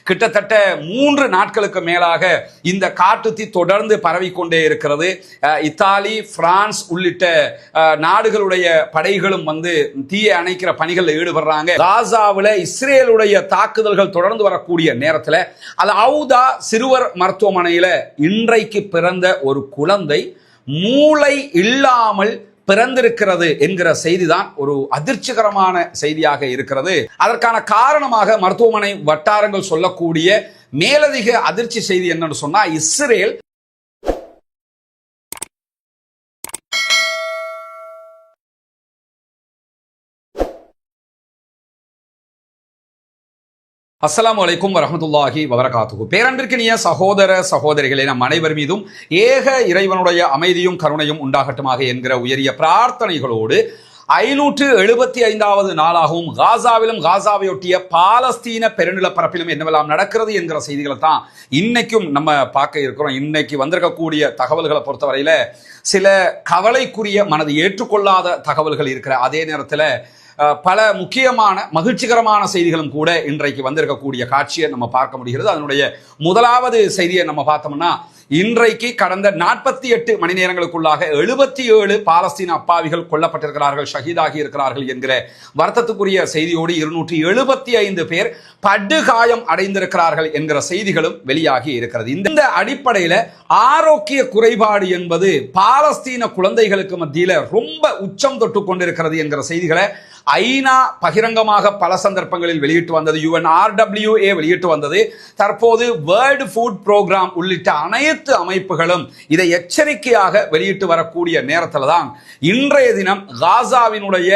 கிட்டத்தட்ட 3 நாட்களுக்கு மேலாக இந்த காட்டுத்தீ தொடர்ந்து பரவிக்கொண்டே இருக்கிறது. இத்தாலி, பிரான்ஸ் உள்ளிட்ட நாடுகளுடைய படைகளும் தீயை அணைக்கிற பணிகளில் ஈடுபடுறாங்க. காசாவில் இஸ்ரேலுடைய தாக்குதல்கள் தொடர்ந்து வரக்கூடிய நேரத்தில் அது அவுதா சிறுவர் மருத்துவமனையில இன்றைக்கு பிறந்த ஒரு குழந்தை மூளை இல்லாமல் பிறந்திருக்கிறது என்கிற செய்திதான் ஒரு அதிர்ச்சிகரமான செய்தியாக இருக்கிறது. அதற்கான காரணமாக மருத்துவமனை வட்டாரங்கள் சொல்லக்கூடிய மேலதிக அதிர்ச்சி செய்தி என்னன்னு சொன்னா, இஸ்ரேல் அஸ்ஸலாமு அலைக்கும் வரஹ்மத்துல்லாஹி வபரகாத்துஹு. பேரன்பிற்கினிய சகோதர சகோதரிகளே, நம் அனைவர் மீதும் ஏக இறைவனுடைய அமைதியும் கருணையும் உண்டாகட்டுமாக என்கிற உயரிய பிரார்த்தனைகளோடு 575வது நாளாகவும் காசாவிலும் காசாவையொட்டிய பாலஸ்தீன பெருநிலப்பரப்பிலும் என்னவெல்லாம் நடக்கிறது என்கிற செய்திகளை தான் இன்னைக்கும் நம்ம பார்க்க இருக்கிறோம். இன்னைக்கு வந்திருக்கக்கூடிய தகவல்களை பொறுத்தவரையில சில கவலைக்குரிய மனது ஏற்றுக்கொள்ளாத தகவல்கள் இருக்கிற அதே நேரத்தில் பல முக்கியமான மகிழ்ச்சிகரமான செய்திகளும் கூட இன்றைக்கு வந்திருக்கக்கூடிய காட்சியை நம்ம பார்க்க முடிகிறது. அதனுடைய முதலாவது செய்தியை நம்ம பார்த்தோம்னா, இன்றைக்கு கடந்த 48 மணி நேரங்களுக்குள்ளாக 77 பாலஸ்தீன அப்பாவிகள் கொல்லப்பட்டிருக்கிறார்கள், ஷஹீதாகி இருக்கிறார்கள் என்கிற வருத்தத்துக்குரிய செய்தியோடு 275 பேர் படுகாயம் அடைந்திருக்கிறார்கள் என்கிற செய்திகளும் வெளியாகி இருக்கிறது. இந்த அடிப்படையில் ஆரோக்கிய குறைபாடு என்பது பாலஸ்தீன குழந்தைகளுக்கு மத்தியில் ரொம்ப உச்சம் தொட்டு கொண்டிருக்கிறது என்கிற செய்திகளை ஐநா பகிரங்கமாக பல சந்தர்ப்பங்களில் வெளியிட்டு வந்தது. UNRWA வெளியிட்டு வந்தது. தற்போது வேர்ல்டு ஃபுட் புரோகிராம் உள்ளிட்ட அனைத்து அமைப்புகளும் இதை எச்சரிக்கையாக வெளியிட்டு வரக்கூடிய நேரத்தில் தான் இன்றைய தினம் காசாவினுடைய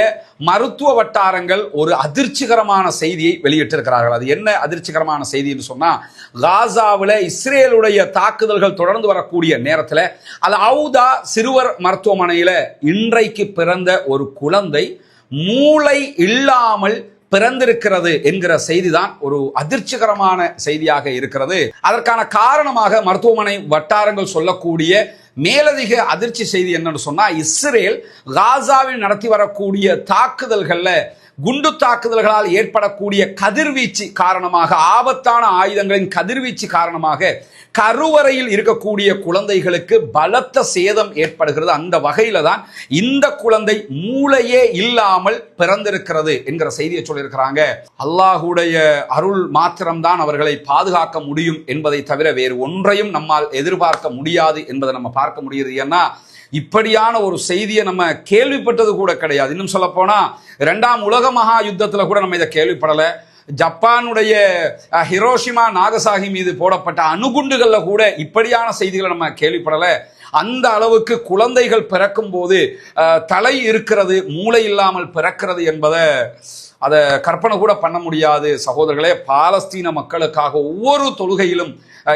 மருத்துவ வட்டாரங்கள் ஒரு அதிர்ச்சிகரமான செய்தியை வெளியிட்டிருக்கிறார்கள். அது என்ன அதிர்ச்சிகரமான செய்தின்னு சொன்னா, காசாவில் இஸ்ரேலுடைய தாக்குதல்கள் தொடர்ந்து வரக்கூடிய நேரத்தில் அது அவுதா சிறுவர் மருத்துவமனையில இன்றைக்கு பிறந்த ஒரு குழந்தை மூளை இல்லாமல் பிறந்திருக்கிறது என்கிற செய்திதான் ஒரு அதிர்ச்சிகரமான செய்தியாக இருக்கிறது. அதற்கான காரணமாக மருத்துவமனை வட்டாரங்கள் சொல்லக்கூடிய மேலதிக அதிர்ச்சி செய்தி என்னன்னு சொன்னா, இஸ்ரேல் காசாவில் நடத்தி வரக்கூடிய தாக்குதல்கள்ல குண்டு தாக்குதல்களால் ஏற்படக்கூடிய கதிர்வீச்சு காரணமாக, ஆபத்தான ஆயுதங்களின் கதிர்வீச்சு காரணமாக கருவறையில் இருக்கக்கூடிய குழந்தைகளுக்கு பலத்த சேதம் ஏற்படுகிறது. அந்த வகையில தான் இந்த குழந்தை மூளையே இல்லாமல் பிறந்திருக்கிறது என்கிற செய்தியை சொல்லியிருக்கிறாங்க. அல்லாஹுடைய அருள் மாத்திரம்தான் அவர்களை பாதுகாக்க முடியும் என்பதை தவிர வேறு ஒன்றையும் நம்மால் எதிர்பார்க்க முடியாது என்பதை நம்ம பார்க்க முடியுது. ஏன்னா இப்படியான ஒரு செய்தியை நம்ம கேள்விப்பட்டது கூட கிடையாது. இன்னும் சொல்ல போனா 2ஆம் உலக மகா யுத்தத்துல கூட நம்ம இதை கேள்விப்படலை. ஜப்பானுடைய ஹிரோஷிமா நாகசாகி மீது போடப்பட்ட அணுகுண்டுகள்ல கூட இப்படியான செய்திகளை நம்ம கேள்விப்படலை. அந்த அளவுக்கு குழந்தைகள் பிறக்கும் போது தலை இருக்கிறது, மூளை இல்லாமல் பிறக்கிறது என்பதை அதை கற்பனை கூட பண்ண முடியாது. சகோதரர்களே, பாலஸ்தீன மக்களுக்காக ஒவ்வொரு தொழுகையிலும்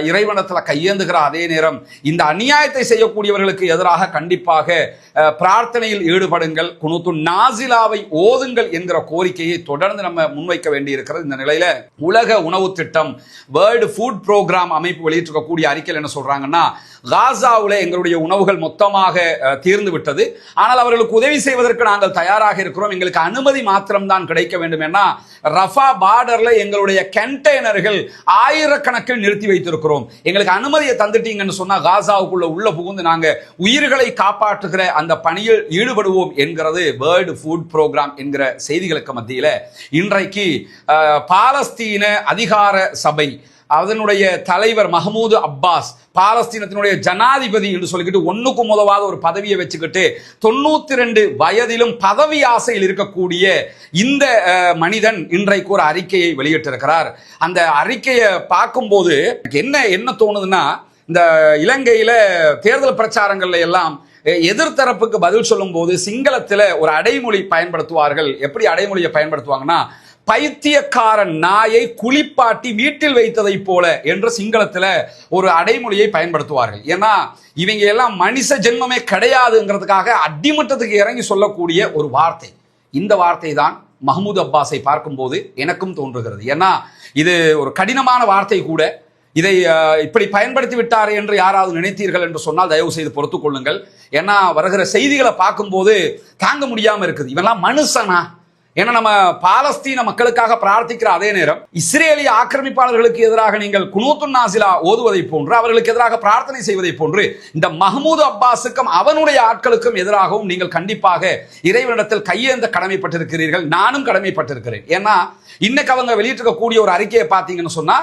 இறைவனத்தில் கையேந்துகிற அதே நேரம் இந்த அநியாயத்தை செய்யக்கூடியவர்களுக்கு எதிராக கண்டிப்பாக பிரார்த்தனையில் ஈடுபடுங்கள், குனூத்து நாசிலாவை ஓதுங்கள் என்கிற கோரிக்கையை தொடர்ந்து நம்ம முன்வைக்க வேண்டி இருக்கிறது. இந்த நிலையில உலக உணவு திட்டம் வேர்ல்டு ஃபுட் புரோகிராம் அமைப்பு வெளியிட்டிருக்கக்கூடிய அறிக்கையில் என்ன சொல்றாங்கன்னா, காசாவில் எங்களுடைய உணவுகள் மொத்தமாக தீர்ந்து விட்டது, ஆனால் அவர்களுக்கு உதவி செய்வதற்கு நாங்கள் தயாராக இருக்கிறோம், எங்களுக்கு அனுமதி மாத்திரம்தான் கிடைக்க வேண்டும். ஏன்னா ரஃபா பார்டர்ல எங்களுடைய கண்டெய்னர்கள் ஆயிரக்கணக்கில் நிறுத்தி வைத்திருக்கிறோம், எங்களுக்கு அனுமதியை தந்துட்டீங்கன்னு சொன்னா காசாவுக்குள்ள உள்ள புகுந்து நாங்க உயிர்களை காப்பாற்றுகிற அந்த பணியில் ஈடுபடுவோம் என்கிறது வேர்ல்டு ஃபுட் புரோகிராம் என்கிற செய்திகளுக்கு மத்தியில இன்றைக்கு பாலஸ்தீன அதிகார சபை அதனுடைய தலைவர் மஹமூது அப்பாஸ், பாலஸ்தீனத்தினுடைய ஜனாதிபதி என்று சொல்லிக்கிட்டு ஒண்ணுக்கு முதவாத ஒரு பதவியை வச்சுக்கிட்டு 92 வயதிலும் பதவி ஆசையில் இருக்கக்கூடிய இந்த மனிதன் இன்றைக்கு ஒரு அறிக்கையை வெளியிட்டிருக்கிறார். அந்த அறிக்கையை பார்க்கும்போது என்ன தோணுதுன்னா, இந்த இலங்கையில தேர்தல் பிரச்சாரங்கள்ல எல்லாம் எதிர்த்தரப்புக்கு பதில் சொல்லும் போது சிங்களத்தில் ஒரு அடைமொழி பயன்படுத்துவார்கள். எப்படி அடைமொழியை பயன்படுத்துவாங்கன்னா, பைத்தியக்காரன் நாயை குளிப்பாட்டி வீட்டில் வைத்ததை போல என்று சிங்களத்துல ஒரு அடைமொழியை பயன்படுத்துவார்கள். ஏன்னா இவங்க எல்லாம் மனுஷ ஜென்மமே கிடையாதுங்கிறதுக்காக அடிமட்டத்துக்கு இறங்கி சொல்லக்கூடிய ஒரு வார்த்தை. இந்த வார்த்தை தான் மஹமூது அப்பாஸை பார்க்கும்போது எனக்கும் தோன்றுகிறது. ஏன்னா இது ஒரு கடினமான வார்த்தை கூட. இதை இப்படி பயன்படுத்தி விட்டார் என்று யாராவது நினைத்தீர்கள் என்று சொன்னால் தயவு செய்து பொறுத்துக் கொள்ளுங்கள். ஏன்னா வருகிற செய்திகளை பார்க்கும்போது தாங்க முடியாம இருக்குது. இவெல்லாம் மனுஷனா? ஏன்னா நம்ம பாலஸ்தீன மக்களுக்காக பிரார்த்திக்கிற அதே நேரம் இஸ்ரேலிய ஆக்கிரமிப்பாளர்களுக்கு எதிராக நீங்கள் குனூத்துன் நாசிலா ஓதுவதை போன்று அவர்களுக்கு எதிராக பிரார்த்தனை செய்வதை போன்று இந்த மஹ்மூத் அப்பாஸுக்கும் அவனுடைய ஆட்களுக்கும் எதிராகவும் நீங்கள் கண்டிப்பாக இறைவனிடத்தில் கையேந்த கடமைப்பட்டிருக்கிறீர்கள். நானும் கடமைப்பட்டிருக்கிறேன். ஏன்னா இன்னைக்கு அவங்க வெளியிட்டிருக்கக்கூடிய ஒரு அறிக்கையை பார்த்தீங்கன்னு சொன்னா,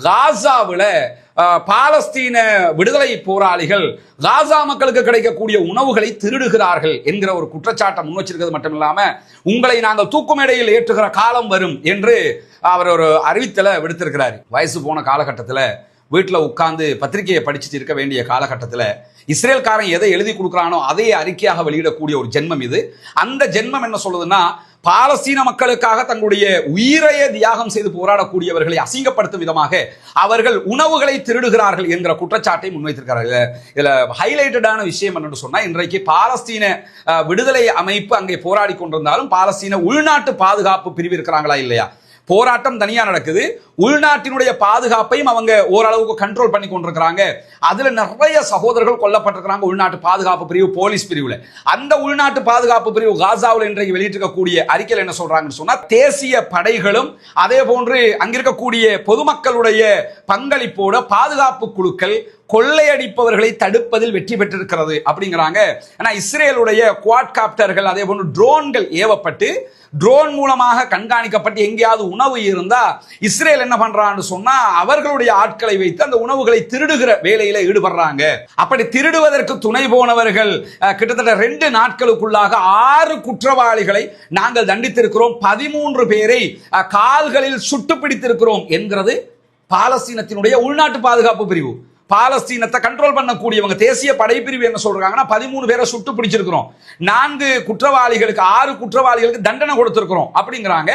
காசாவில் பாலஸ்தீன விடுதலை போராளிகள் காசா மக்களுக்கு கிடைக்கக்கூடிய உணவுகளை திருடுகிறார்கள் என்கிற ஒரு குற்றச்சாட்டை முன் வச்சிருக்கிறது மட்டும் இல்லாம, உங்களை நாங்கள் தூக்கு மேடையில் ஏற்றுகிற காலம் வரும் என்று அவர் ஒரு அறிவித்தலை விடுத்திருக்கிறார். வயசு போன காலகட்டத்தில் வீட்டில் உட்கார்ந்து பத்திரிகையை படிச்சுட்டு இருக்க வேண்டிய காலகட்டத்தில் இஸ்ரேல்காரன் எதை எழுதி கொடுக்குறானோ அதையே அறிக்கையாக வெளியிடக்கூடிய ஒரு ஜென்மம் இது. அந்த ஜென்மம் என்ன சொல்லுதுன்னா, பாலஸ்தீன மக்களுக்காக தங்களுடைய உயிரையே தியாகம் செய்து போராடக்கூடியவர்களை அசிங்கப்படுத்தும் விதமாக அவர்கள் உணவுகளை திருடுகிறார்கள் என்கிற குற்றச்சாட்டை முன்வைத்திருக்கிறார்கள். இதுல ஹைலைட்டடான விஷயம் என்னன்னு சொன்னா, இன்றைக்கு பாலஸ்தீன விடுதலை அமைப்பு அங்கே போராடி கொண்டிருந்தாலும் பாலஸ்தீன உள்நாட்டு பாதுகாப்பு பிரிவு இருக்கிறாங்களா இல்லையா? போராட்டம் தனியா நடக்குது, உள்நாட்டினுடைய பாதுகாப்பையும் அவங்க ஓரளவுக்கு கண்ட்ரோல் பண்ணி கொண்டிருக்கிறாங்க. அதுல நிறைய சகோதரர்கள் கொல்லப்பட்டிருக்கிறாங்க உள்நாட்டு பாதுகாப்பு பிரிவு, போலீஸ் பிரிவுல. அந்த உள்நாட்டு பாதுகாப்பு பிரிவு காசாவில் இன்றைக்கு வெளியிட்டிருக்கக்கூடிய அறிக்கையில் என்ன சொல்றாங்கன்னு சொன்னா, தேசிய படைகளும் அதே போன்று அங்கிருக்கக்கூடிய பொதுமக்களுடைய பங்களிப்போட பாதுகாப்பு குழுக்கள் கொள்ளையடிப்பவர்களை தடுப்பதில் வெற்றி பெற்றிருக்கிறது அப்படிங்கிறாங்க. ஆனா இஸ்ரேலுடைய குவாட்காப்டர்கள் அதே போன்று ட்ரோன்கள் ஏவப்பட்டு ட்ரோன் மூலமாக கண்காணிக்கப்பட்டு எங்கேயாவது உணவு இருந்தா இஸ்ரேல் என்ன பண்றான்னு சொன்னா, அவர்களுடைய ஆட்களை வைத்து அந்த உணவுகளை திருடுகிற வேலையில ஈடுபடுறாங்க. அப்படி திருடுவதற்கு துணை போனவர்கள் கிட்டத்தட்ட 2 நாட்களுக்குள்ளாக 6 குற்றவாளிகளை நாங்கள் தண்டித்திருக்கிறோம், 13 பேரை கால்களில் சுட்டு பிடித்திருக்கிறோம் என்கிறது பாலஸ்தீனத்தினுடைய உள்நாட்டு பாதுகாப்பு பிரிவு. பாலஸ்தீனத்தை கண்ட்ரோல் பண்ணக்கூடியவங்க தேசிய படைப்பிரிவு என்ன சொல்றாங்கன்னா, 13 பேரை சுட்டு பிடிச்சிருக்கிறோம், 4 குற்றவாளிகளுக்கு 6 குற்றவாளிகளுக்கு தண்டனை கொடுத்திருக்கிறோம் அப்படிங்கிறாங்க.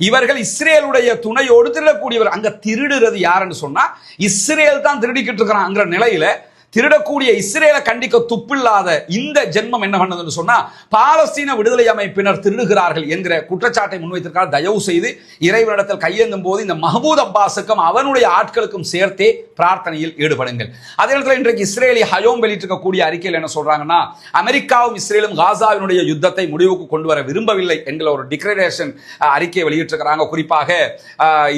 இவர்கள் இஸ்ரேலுடைய துணையோடு திருடக்கூடியவர். அங்க திருடுறது யாருன்னு சொன்னா இஸ்ரேல் தான் திருடிக்கிட்டு இருக்கிறாங்கிற நிலையில திருடக்கூடிய இஸ்ரேலை கண்டிக்க துப்பில்லாத இந்த ஜென்மம் என்ன பண்ணதுன்னு சொன்னா, பாலஸ்தீன விடுதலை அமைப்பினர் திருடுகிறார்கள் என்கிற குற்றச்சாட்டை முன்வைத்திருக்கார். தயவு செய்து இறைவனிடத்தில் கையேந்தும் போது இந்த மஹ்மூத் அப்பாஸுக்கும் அவனுடைய ஆட்களுக்கும் சேர்த்தே பிரார்த்தனையில் ஈடுபடுங்கள். அதே நேரத்தில் இன்றைக்கு இஸ்ரேலி ஹயோம் வெளியிட்டிருக்கக்கூடிய அறிக்கையில் என்ன சொல்றாங்கன்னா, அமெரிக்காவும் இஸ்ரேலும் காசாவினுடைய யுத்தத்தை முடிவுக்கு கொண்டு வர விரும்பவில்லை என்கிற ஒரு டிக்ளரேஷன் அறிக்கையை வெளியிட்டிருக்கிறாங்க. குறிப்பாக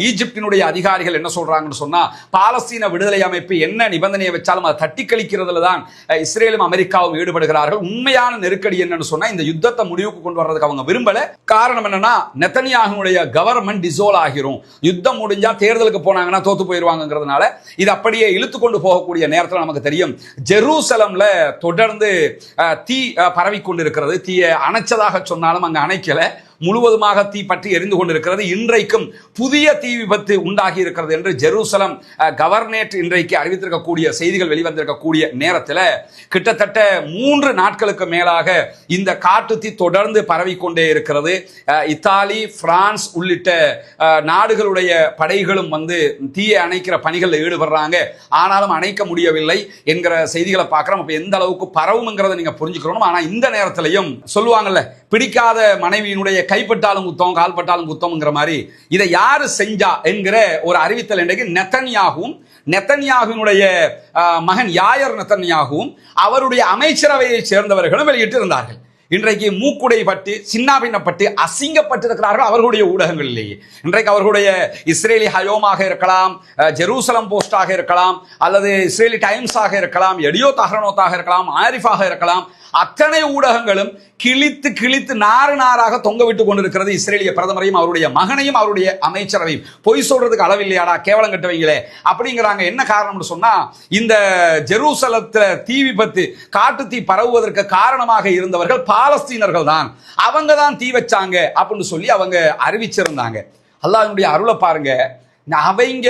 ஈஜிப்டினுடைய அதிகாரிகள் என்ன சொல்றாங்கன்னு சொன்னா, பாலஸ்தீன விடுதலை அமைப்பு என்ன நிபந்தனையை வச்சாலும் அதை தட்டி கழிக்கிறதுல தான் இஸ்ரேலும் அமெரிக்காவும் ஈடுபடுகிறார்கள். உண்மையான நெருக்கடி என்னன்னு சொன்னா, இந்த யுத்தத்தை முடிவுக்கு கொண்டு வர்றதுக்கு அவங்க விரும்பல. காரணம் என்னன்னா, நெத்தனியாகுனுடைய கவர்மெண்ட் டிசோல் ஆகிரும், யுத்தம் முடிஞ்சா தேர்தலுக்கு போனாங்கன்னா தோத்து போயிருவாங்கிறதுனால இது அப்படியே இழுத்து கொண்டு போகக்கூடிய நேரத்தில் நமக்கு தெரியும் ஜெருசலம்ல தொடர்ந்து தீ பரவி கொண்டிருக்கிறது. தீயை அணைச்சதாக சொன்னாலும் அங்க அணைக்கல, முழுவதுமாக தீ பற்றி எரிந்து கொண்டிருக்கிறது. இன்றைக்கும் புதிய தீ விபத்து உண்டாகி இருக்கிறது என்று ஜெருசலம் கவர்னரேட் இன்றைக்கு அறிவித்திருக்கக்கூடிய செய்திகள் வெளிவந்திருக்கக்கூடிய நேரத்தில் கிட்டத்தட்ட 3 நாட்களுக்கு மேலாக இந்த காட்டு தீ தொடர்ந்து பரவிக்கொண்டே இருக்கிறது. இத்தாலி, பிரான்ஸ் உள்ளிட்ட நாடுகளுடைய படைகளும் வந்து தீயை அணைக்கிற பணிகளில் ஈடுபடுறாங்க. ஆனாலும் அணைக்க முடியவில்லை என்கிற செய்திகளை பார்க்கிறோம். அப்ப எந்த அளவுக்கு பரவுங்கிறத நீங்க புரிஞ்சுக்கணும். ஆனா இந்த நேரத்திலையும் சொல்லுவாங்கல்ல, பிடிக்காத மனைவியினுடைய கைப்பட்டாலும் குத்தம் கால்பட்டாலும் குத்தம்ங்கிற மாதிரி இதை யாரு செஞ்சா என்கிற ஒரு அறிவித்தல் இன்றைக்கு நெத்தன்யாகுவினுடைய மகன் யாயர் நெத்தன்யாகுவும் அவருடைய அமைச்சரவையை சேர்ந்தவர்களும் வெளியிட்டு இருந்தார்கள். இன்றைக்கு மூக்குடை பட்டு சின்னாபின்னப்பட்டு அசிங்கப்பட்டிருக்கிறார்கள் அவர்களுடைய ஊடகங்களிலேயே. இன்றைக்கு அவர்களுடைய இஸ்ரேலி ஹயோமாக இருக்கலாம், ஜெருசலம் போஸ்டாக இருக்கலாம், அல்லது இஸ்ரேலி டைம்ஸாக இருக்கலாம், எடியோ தஹ்ரனோத்தாக இருக்கலாம், ஆரிஃபாக இருக்கலாம், அத்தனை ஊடகங்களும் கிழித்து கிழித்து நாறு நாராக தொங்க விட்டு கொண்டிருக்கிறது இஸ்ரேலிய பிரதமரையும் அவருடைய மகனையும் அவருடைய அமைச்சரவையும். பொய் சொல்றதுக்கு அளவில்லையாடா, கேவலம் கட்டுவீங்களே அப்படிங்கிறாங்க. என்ன காரணம்னு சொன்னா, இந்த ஜெருசலத்துல தீ விபத்து காட்டு தீ பரவுவதற்கு காரணமாக இருந்தவர்கள் பாலஸ்தீனர்கள் தான், அவங்க தான் தீ வச்சாங்க அப்படின்னு சொல்லி அவங்க அறிவிச்சிருந்தாங்க. அல்லாஹ்வுடைய அருளை பாருங்க. அவங்க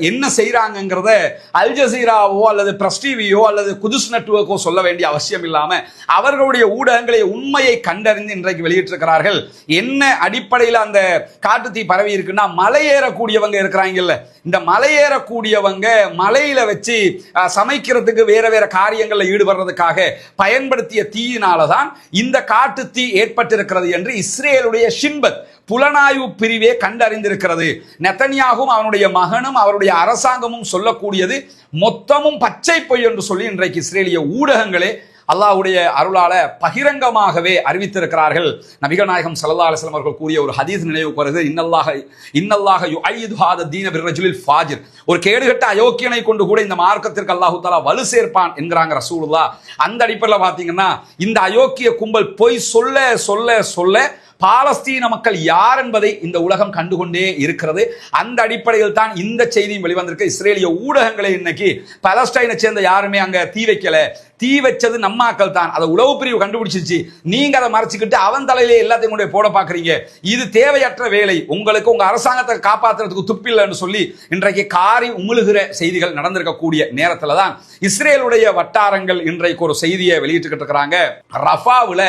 என்ன செய்யறாங்கிறத அல் ஜசீராவோ அல்லது பிரஸ் டிவியோ அல்லது குதுஸ் நெட்வொர்க்கோ சொல்ல வேண்டிய அவசியம் இல்லாம அவர்களுடைய ஊடகங்களை உண்மையை கண்டறிந்து இன்றைக்கு வெளியிட்டிருக்கிறார்கள். என்ன அடிப்படையில் அந்த காட்டு தீ பரவி இருக்குன்னா, மலையேறக்கூடியவங்க இருக்கிறாங்கல்ல, இந்த மலையேறக்கூடியவங்க மலையில வச்சு சமைக்கிறதுக்கு வேற வேற காரியங்களில் ஈடுபடுறதுக்காக பயன்படுத்திய தீயினாலதான் இந்த காட்டு தீ ஏற்பட்டிருக்கிறது என்று இஸ்ரேலுடைய ஷின்பத் புலனாய்வு பிரிவே கண்டறிந்திருக்கிறது. நெத்தன்யாகும் அவனுடைய மகனும் அவருடைய அரசாங்கமும் சொல்லக்கூடியது மொத்தமும் பச்சை பொய் என்று சொல்லி இன்றைக்கு இஸ்ரேலிய ஊடகங்களே அல்லாஹ்வுடைய அருளால பகிரங்கமாகவே அறிவித்திருக்கிறார்கள். நபிகள் நாயகம் ஸல்லல்லாஹு அலைஹி வஸல்லம் அவர்கள் கூறிய ஒரு ஹதீஸ் நினைவுக்கு வருது. இன்னல்லாஹ யுஐது ஹாத தீன பிர்ரஜுலில் ஃபாஜிர். ஒரு கேடுகட்ட அயோக்கியனை கொண்டு கூட இந்த மார்க்கத்திற்கு அல்லாஹ் தஆலா வலு சேர்ப்பான் என்கிறாங்க ரசூலுல்லாஹ். அந்த அடிப்படையில் பார்த்தீங்கன்னா இந்த அயோக்கிய கும்பல் பொய் சொல்ல சொல்ல சொல்ல பாலஸ்தீன மக்கள் யார் என்பதை இந்த உலகம் கண்டுகொண்டே இருக்கிறது. அந்த அடிப்படையில் தான் இந்த செய்தியும் வெளிவந்திருக்கு. இஸ்ரேலிய ஊடகங்களை இன்னைக்கு பாலஸ்டைனை சேர்ந்த யாருமே அங்க தீ வைக்கல, தீ வச்சது நம்மாக்கள் தான், அதை உளவு பிரிவு கண்டுபிடிச்சிச்சு, நீங்க அதை மறைச்சிக்கிட்டு அவன் தலையிலே எல்லாத்தையும் கொண்டு போட பாக்குறீங்க, இது தேவையற்ற வேலை, உங்களுக்கு உங்க அரசாங்கத்தை காப்பாற்றுறதுக்கு துப்பில்லைன்னு சொல்லி இன்றைக்கு காரி உமிழுகிற செய்திகள் நடந்திருக்கக்கூடிய நேரத்துல தான் இஸ்ரேலுடைய வட்டாரங்கள் இன்றைக்கு ஒரு செய்தியை வெளியிட்டு இருக்கிறாங்க. ரஃபாவுல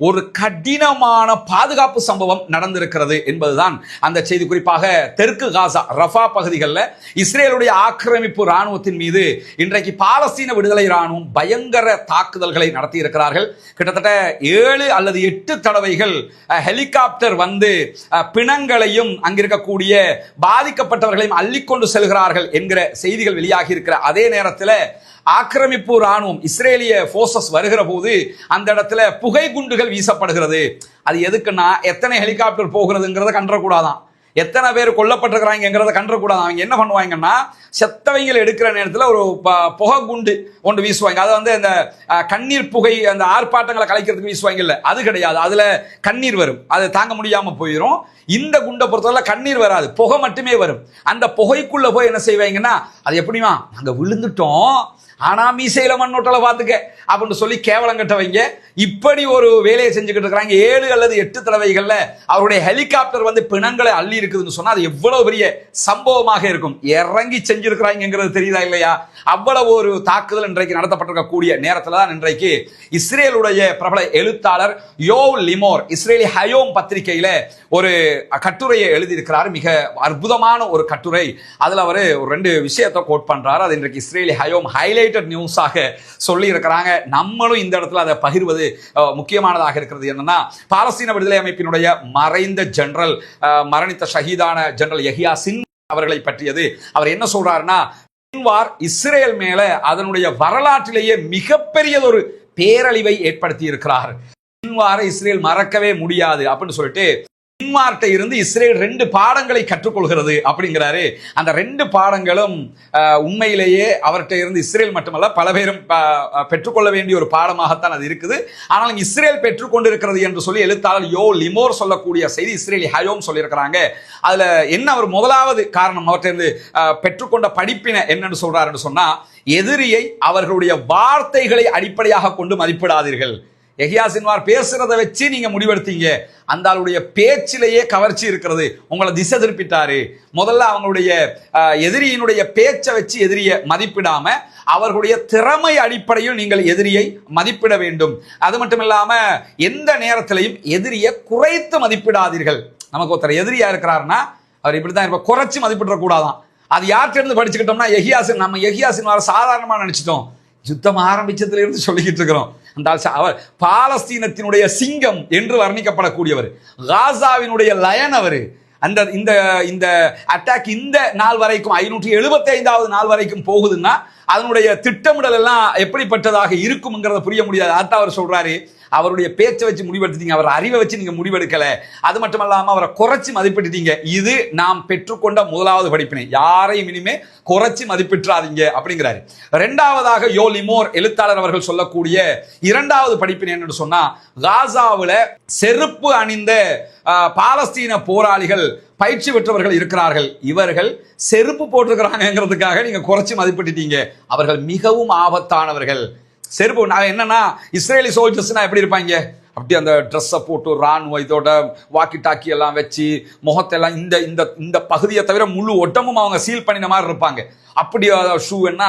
ஒரு கடினமான பாதுகாப்பு சம்பவம் நடந்திருக்கிறது என்பதுதான் அந்த செய்தி. குறிப்பாக தெற்கு காசா ரஃபா பகுதிகளில் இஸ்ரேலுடைய ஆக்கிரமிப்பு ராணுவத்தின் மீது இன்றைக்கு பாலஸ்தீன விடுதலை ராணுவம் பயங்கர தாக்குதல்களை நடத்தி இருக்கிறார்கள். கிட்டத்தட்ட 7 அல்லது 8 தடவைகள் ஹெலிகாப்டர் வந்து பிணங்களையும் அங்கிருக்கக்கூடிய பாதிக்கப்பட்டவர்களையும் அள்ளிக்கொண்டு செல்கிறார்கள் என்கிற செய்திகள் வெளியாகி இருக்கிற அதே நேரத்தில் ஆக்கிரமிப்பு ராணுவம் இஸ்ரேலிய போர்சஸ் வருகிற போது அந்த இடத்துல புகை குண்டுகள் வீசப்படுகிறது. அது எதுக்குன்னா எத்தனை ஹெலிகாப்டர் போகிறதுங்கிறத கண்டக்கூடாதான், எத்தனை பேர் கொல்லப்பட்டிருக்கிறாங்கிறத கண்டக்கூடாதான். அவங்க என்ன பண்ணுவாங்கன்னா செத்தவங்களை எடுக்கிற நேரத்தில் ஒரு புகை குண்டு ஒன்று வீசுவாங்க. அதை வந்து அந்த கண்ணீர் புகை அந்த ஆர்ப்பாட்டங்களை கலைக்கிறதுக்கு வீசுவாங்கல்ல, அது கிடையாது. அதுல கண்ணீர் வரும், அது தாங்க முடியாம போயிடும். இந்த குண்டை பொறுத்தவரை கண்ணீர் வராது, புகை மட்டுமே வரும். அந்த புகைக்குள்ள போய் என்ன செய்வாங்கன்னா, அது எப்படிமா நாங்க விழுந்துட்டோம் ஆனா மீசையில மண்ணோட்டல பாத்துக்க அப்படின்னு சொல்லி கேவலம் கட்டவங்க இப்படி ஒரு வேலையை செஞ்சுக்கிட்டு இருக்கிறாங்க. 7 அல்லது 8 தடவைகள்ல அவருடைய ஹெலிகாப்டர் வந்து பிணங்களை அள்ளி இருக்குதுன்னு சொன்னா அது எவ்வளவு பெரிய சம்பவமாக இருக்கும். இறங்கி செஞ்சிருக்கிறாங்கிறது தெரியுதா இல்லையா? அவ்வளவு ஒரு தாக்குதல் இன்றைக்கு நடத்தப்பட்டிருக்கக்கூடிய நேரத்தில் தான் இன்றைக்கு இஸ்ரேலுடைய பிரபல எழுத்தாளர் யோவ் லிமோர் இஸ்ரேலி ஹயோம் பத்திரிகையில ஒரு கட்டுரையை எழுதியிருக்கிறார். மிக அற்புதமான ஒரு கட்டுரை. அதுல அவர் ஒரு 2 விஷயத்தை கோட் பண்றாரு. அது இன்றைக்கு இஸ்ரேலி ஹயோம் ஹைலைட்டட் நியூஸாக சொல்லி இருக்கிறாங்க. நம்மளும் இந்த இடத்துல அதை பகிர்வது முக்கியமானதாக இருக்கிறது. என்னன்னா, பாலஸ்தீன விடுதலை அமைப்பினுடைய மறைந்த ஜெனரல், மரணித்த ஷஹீதான ஜெனரல் யஹியா சின்வார் அவர்களை பற்றியது. அவர் என்ன சொல்றாருன்னா, சின்வார் இஸ்ரேல் மேல அதனுடைய வரலாற்றிலேயே மிகப்பெரியதொரு பேரழிவை ஏற்படுத்தி இருக்கிறார். சின்வாரை இஸ்ரேல் மறக்கவே முடியாது அப்படின்னு சொல்லிட்டு சின்வார்ட்ட இருந்து இஸ்ரேல் 2 பாடங்களை கற்றுக்கொள்கிறது அப்படிங்கிறாரு. அந்த 2 பாடங்களும் உண்மையிலேயே அவர்கிட்ட இருந்து இஸ்ரேல் மட்டுமல்ல பல பேரும் பெற்றுக்கொள்ள வேண்டிய ஒரு பாடமாகத்தான் அது இருக்குது. ஆனால் இஸ்ரேல் பெற்றுக்கொண்டிருக்கிறது என்று சொல்லி எழுத்தாளர் யோ லிமோர் சொல்லக்கூடிய செய்தி இஸ்ரேலி ஹயோம் சொல்லியிருக்கிறாங்க. அதுல என்ன ஒரு முதலாவது காரணம் அவர்கிட்ட இருந்து பெற்றுக்கொண்ட படிப்பினை என்னன்னு சொல்றாருன்னு சொன்னா, எதிரியை அவர்களுடைய வார்த்தைகளை அடிப்படையாக கொண்டு மதிப்பிடாதீர்கள். யஹியா சின்வார் பேசுறத வச்சு நீங்க முடிவெடுத்தீங்க, அந்த ஆளுடைய பேச்சிலேயே கவர்ச்சி இருக்கிறது, உங்களை திசை திருப்பிட்டாரு. முதல்ல அவங்களுடைய எதிரியினுடைய பேச்சை வச்சு எதிரியை மதிப்பிடாம அவர்களுடைய திறமை அடிப்படையில் நீங்கள் எதிரியை மதிப்பிட வேண்டும். அது மட்டும் இல்லாம எந்த நேரத்திலையும் எதிரியை குறைத்து மதிப்பிடாதீர்கள். நமக்கு ஒருத்தர் எதிரியா இருக்கிறாருன்னா அவர் இப்படித்தான் இருப்பார், குறைச்சு மதிப்பிட கூடாதான். அது யார்கிட்ட இருந்து படிச்சுக்கிட்டோம்னா நம்ம யஹியா சின்வார் சாதாரணமா நினைச்சிட்டோம். யுத்தம் ஆரம்பிச்சதுல இருந்து சொல்லிக்கிட்டு இருக்கிறோம். அவர் பாலஸ்தீனத்தினுடைய சிங்கம் என்று வர்ணிக்கப்படக்கூடியவர், காசாவினுடைய லயன் அவர். அந்த இந்த இந்த அட்டாக் இந்த நாள் வரைக்கும் 575வது நாள் வரைக்கும் போகுதுன்னா அதனுடைய திட்டமிடல் எல்லாம் எப்படிப்பட்டதாக இருக்கும்ங்கிறத புரிய முடியாது. அதான் அவர் சொல்றாரு, அவருடைய பேச்சை வச்சு முடிவெடுத்தீங்க, அவர் அறிவை வச்சு நீங்க முடிவெடுக்கல, அது மட்டுமல்லாம அவரை குறைச்சி மதிப்பிட்டீங்க. இது நாம் பெற்றுக்கொண்ட முதலாவது படிப்பினை. யாரையும் இனிமே குறைச்சி மதிப்பிட்டுறாதீங்க அப்படிங்கிறாரு. 2வதாக யோ லிமோர் எழுத்தாளர் அவர்கள் சொல்லக்கூடிய 2வது படிப்பினை என்னன்னு சொன்னா, காசாவுல செருப்பு அணிந்த பாலஸ்தீன போராளிகள் பயிற்சி பெற்றவர்கள் இருக்கிறார்கள். இவர்கள் செருப்பு போட்டிருக்கிறாங்கிறதுக்காக நீங்க குறைச்சி மதிப்பிட்டீங்க. அவர்கள் மிகவும் ஆபத்தானவர்கள். செருப்பு என்னன்னா, இஸ்ரேலி சோல்ஜர்ஸ்னா எப்படி இருப்பாங்க, அப்படி அந்த ட்ரெஸ்ஸை போட்டு ராணுவ இதோட வாக்கி டாக்கி எல்லாம் வச்சு முகத்தெல்லாம் இந்த இந்த இந்த பகுதியை தவிர முழு ஒட்டமும் அவங்க சீல் பண்ணின மாதிரி இருப்பாங்க. அப்படி ஷூ என்ன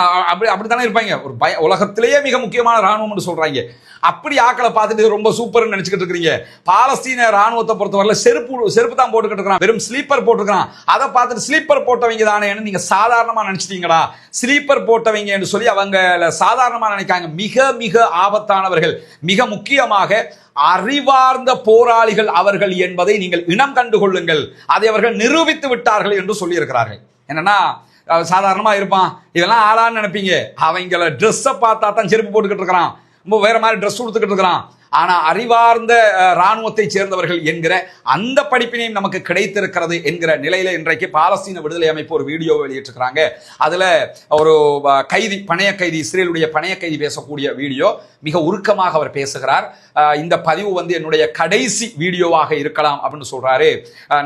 அப்படித்தானே இருப்பாங்க. ஒரு உலகத்திலேயே மிக முக்கியமான ராணுவம்னு சொல்றாங்க. அப்படி ஆக்களை பார்த்துட்டு ரொம்ப சூப்பர்னு நினைச்சுக்கிட்டு இருக்கிறீங்க. பாலஸ்தீன ராணுவத்தை பொறுத்தவரையில செருப்பு தான் போட்டுக்கிட்டு இருக்கிறான், வெறும் ஸ்லீப்பர் போட்டுக்கிறான். அதை பார்த்துட்டு ஸ்லீப்பர் போட்டவங்க தானே நீங்க சாதாரணமா நினைச்சிட்டீங்களா? ஸ்லீப்பர் போட்டவங்க என்று சொல்லி அவங்க சாதாரணமா நினைக்காங்க. மிக மிக ஆபத்தானவர்கள், மிக முக்கியமாக அறிவார்ந்த போராளிகள் அவர்கள் என்பதை நீங்கள் இனம் கண்டு கொள்ளுங்கள். அதை அவர்கள் நிரூபித்து விட்டார்கள் என்று சொல்லி இருக்கிறார்கள். என்னன்னா, சாதாரணமா இருப்பான், இதெல்லாம் ஆளான்னு நினைப்பீங்க. அவங்கள ட்ரெஸ்ஸை பார்த்தா தான் செருப்பு போட்டுக்கிட்டு இருக்கிறான், வேற மாதிரி ட்ரெஸ் கொடுத்துக்கிட்டு இருக்கிறான், ஆனா அறிவார்ந்த இராணுவத்தை சேர்ந்தவர்கள் என்கிற அந்த படிப்பினையும் நமக்கு கிடைத்திருக்கிறது என்கிற நிலையில இன்றைக்கு பாலஸ்தீன விடுதலை அமைப்பு ஒரு வீடியோ வெளியிட்டிருக்கிறாங்க. அதுல ஒரு கைதி, பணைய கைதி, இஸ்ரேலுடைய பணைய கைதி பேசக்கூடிய வீடியோ. மிக உருக்கமாக அவர் பேசுகிறார். இந்த பதிவு என்னுடைய கடைசி வீடியோவாக இருக்கலாம் அப்படின்னு சொல்றாரு.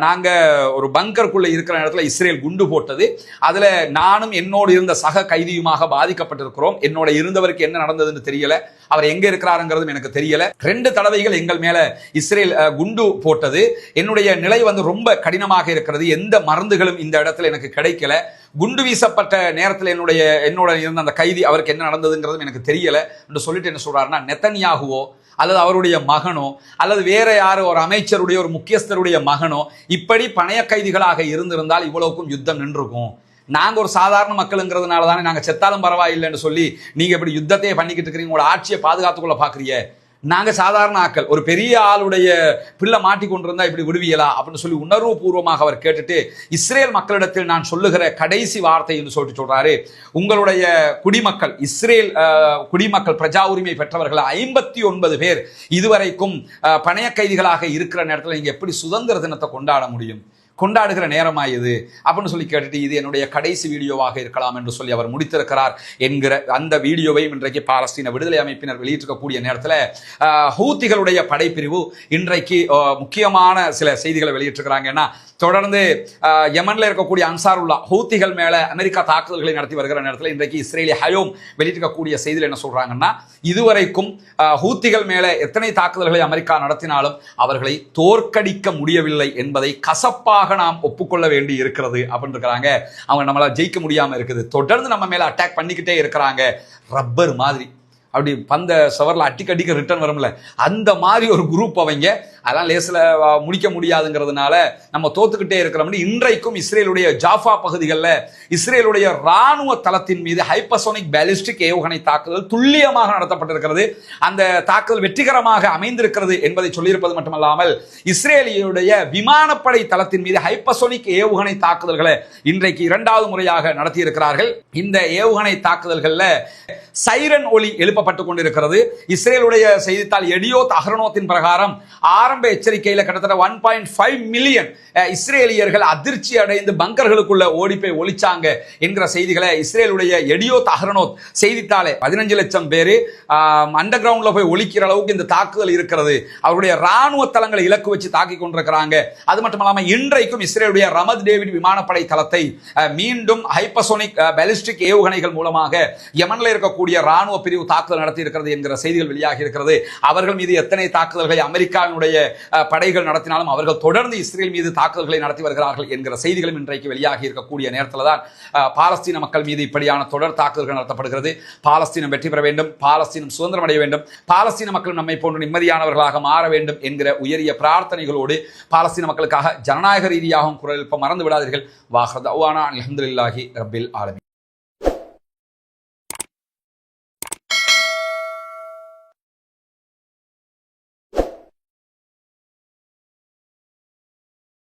நாங்க ஒரு பங்கருக்குள்ள இருக்கிற இடத்துல இஸ்ரேல் குண்டு போட்டது, அதுல நானும் என்னோடு இருந்த சக கைதியுமாக பாதிக்கப்பட்டிருக்கிறோம். என்னோட இருந்தவருக்கு என்ன நடந்ததுன்னு தெரியல, அவர் எங்க இருக்கிறாருங்கிறதும் எனக்கு தெரியல. 2 தடவைகள் எங்கள் மேல இஸ்ரேல் குண்டு போட்டது. என்னுடைய நிலை ரொம்ப கடினமாக இருக்கிறது. எந்த மருந்துகளும் இந்த இடத்துல எனக்கு கிடைக்கல. குண்டு வீசப்பட்ட நேரத்தில் என்னோட இருந்த அந்த கைதி, அவருக்கு என்ன நடந்ததுங்கிறதும் எனக்கு தெரியல என்று சொல்லிட்டு என்ன சொல்றாருன்னா, நெத்தன்யாகுவோ அல்லது அவருடைய மகனோ அல்லது வேற யாரோ ஒரு அமைச்சருடைய ஒரு முக்கியஸ்தருடைய மகனோ இப்படி பணைய கைதிகளாக இருந்திருந்தால் இவ்வளவுக்கும் யுத்தம் நின்றுக்கும். நாங்க ஒரு சாதாரண மக்களுங்கிறதுனால தானே நாங்க செத்தாலும் பரவாயில்லைன்னு சொல்லி நீங்க இப்படி யுத்தத்தையே பண்ணிக்கிட்டு இருக்கிறீங்க, உங்களோட ஆட்சியை பாதுகாத்துக்கொள்ள பாக்குறீங்க. நாங்க சாதாரண ஆக்கள், ஒரு பெரிய ஆளுடைய பிள்ளை மாட்டிக்கொண்டிருந்தா இப்படி விடுவியலா அப்படின்னு சொல்லி உணர்வு பூர்வமாக அவர் கேட்டுட்டு, இஸ்ரேல் மக்களிடத்தில் நான் சொல்லுகிற கடைசி வார்த்தை என்று சொல்லிட்டு சொல்றாரு, உங்களுடைய குடிமக்கள், இஸ்ரேல் குடிமக்கள், பிரஜா உரிமை பெற்றவர்கள் 59 பேர் இதுவரைக்கும் பணைய கைதிகளாக இருக்கிற நேரத்தில் நீங்க எப்படி சுதந்திர தினத்தை கொண்டாட முடியும்? கொண்டாடுகிற நேரமாயுது அப்படின்னு சொல்லி கேட்டுட்டு, இது என்னுடைய கடைசி வீடியோவாக இருக்கலாம் என்று சொல்லி அவர் முடித்திருக்கிறார் என்கிற அந்த வீடியோவையும் இன்றைக்கு பாலஸ்தீன விடுதலை அமைப்பினர் வெளியிட்டிருக்கக்கூடிய நேரத்தில் ஹூத்திகளுடைய படைப்பிரிவு இன்றைக்கு முக்கியமான சில செய்திகளை வெளியிட்டிருக்கிறாங்கன்னா, தொடர்ந்து யமன்ல இருக்கக்கூடிய அன்சாருல்லா ஹூத்திகள் மேல அமெரிக்கா தாக்குதல்களை நடத்தி வருகிற நேரத்தில் இன்றைக்கு இஸ்ரேலி ஹயோம் வெளியிட்டிருக்கக்கூடிய செய்தியில் என்ன சொல்றாங்கன்னா, இதுவரைக்கும் ஹூத்திகள் மேல எத்தனை தாக்குதல்களை அமெரிக்கா நடத்தினாலும் அவர்களை தோற்கடிக்க முடியவில்லை என்பதை கசப்பாக நாம் ஒப்புக்கொள்ள வேண்டி இருக்கிறது அப்படின்னு இருக்கிறாங்க. அவங்க நம்மளால ஜெயிக்க முடியாம இருக்குது, தொடர்ந்து நம்ம மேல அட்டாக் பண்ணிக்கிட்டே இருக்கிறாங்க. ரப்பர் மாதிரி அப்படி பந்த சவரில் அடிக்கடிக்க ரிட்டர்ன் வரும்ல, அந்த மாதிரி ஒரு குரூப் அவங்க. அதெல்லாம் லேசில் முடிக்க முடியாதுங்கிறதுனால நம்ம தோத்துக்கிட்டே இருக்கிறோம். இன்றைக்கும் இஸ்ரேலுடைய ஜாஃபா பகுதிகளில் இஸ்ரேலுடைய ராணுவ தளத்தின் மீது ஹைப்பர்சோனிக் பேலிஸ்டிக் ஏவுகணை தாக்குதல் துல்லியமாக நடத்தப்பட்டிருக்கிறது. அந்த தாக்குதல் வெற்றிகரமாக அமைந்திருக்கிறது என்பதை சொல்லியிருப்பது மட்டுமல்லாமல், இஸ்ரேலியுடைய விமானப்படை தளத்தின் மீது ஹைப்பர்சோனிக் ஏவுகணை தாக்குதல்களை இன்றைக்கு 2வது முறையாக நடத்தியிருக்கிறார்கள். இந்த ஏவுகணை தாக்குதல்களில் சைரன் ஒலி எழுப்பப்பட்டுக் கொண்டிருக்கிறது. இஸ்ரேலுடைய செய்தித்தாள் எடியோத் அஹ்ரோனோத்தின் பிரகாரம் ஆரம்ப எச்சரிக்கையில் கிட்டத்தட்ட 1.5 மில்லியன் இஸ்ரேலியர்கள் அதிர்ச்சி அடைந்து பங்கர்களுக்குள்ள ஓடி போய் ஒளிச்சாங்க என்கிற செய்திகளை இஸ்ரேலுடைய எடியோத் அஹ்ரோனோத் செய்தித்தாளே 15 லட்சம் பேர் அண்டர் கிரவுண்ட்ல போய் ஒளிக்கிற அளவுக்கு இந்த தாக்குதல் இருக்கிறது. அவருடைய ராணுவ தளங்களை இலக்கு வச்சு தாக்கி கொண்டிருக்கிறாங்க. அது மட்டுமல்லாமல் இன்றைக்கும் இஸ்ரேலுடைய ரமத் டேவிட் விமானப்படை தளத்தை மீண்டும் ஹைப்பர்சோனிக் பாலிஸ்டிக் ஏவுகணைகள் மூலமாக யமன்ல இருக்கக்கூடிய ராணுவ பிரிவு தாக்குதல் நடத்தி இருக்கிறது என்கிற செய்திகள் வெளியாகி இருக்கிறது. அவர்கள் மீது எத்தனை தாக்குதல்களை அமெரிக்காவினுடைய படைகள் நடத்தினாலும் அவர்கள் தொடர்ந்து இஸ்ரேல் மீது தாக்குதல்களை நடத்தி வருகிறார்கள் என்கிற செய்திகளும் இன்றைக்கு வெளியாகி இருக்கக்கூடிய நேரத்தில் தான் பாலஸ்தீன மக்கள் மீது இப்படியான தொடர் தாக்குதல்கள் நடத்தப்படுகிறது. பாலஸ்தீனம் வெற்றி பெற வேண்டும், பாலஸ்தீனம் சுதந்திரம் அடைய வேண்டும், பாலஸ்தீன மக்கள் நம்மை போன்று நிம்மதியானவர்களாக மாற வேண்டும் என்கிற உயரிய பிரார்த்தனைகளோடு பாலஸ்தீன மக்களுக்காக ஜனநாயக ரீதியாகவும் குரல் எழுப்ப மறந்து விடாதீர்கள். வாஹ் தஅவானா அல்ஹம்துலில்லாஹி ரப்பில் ஆலமீன்.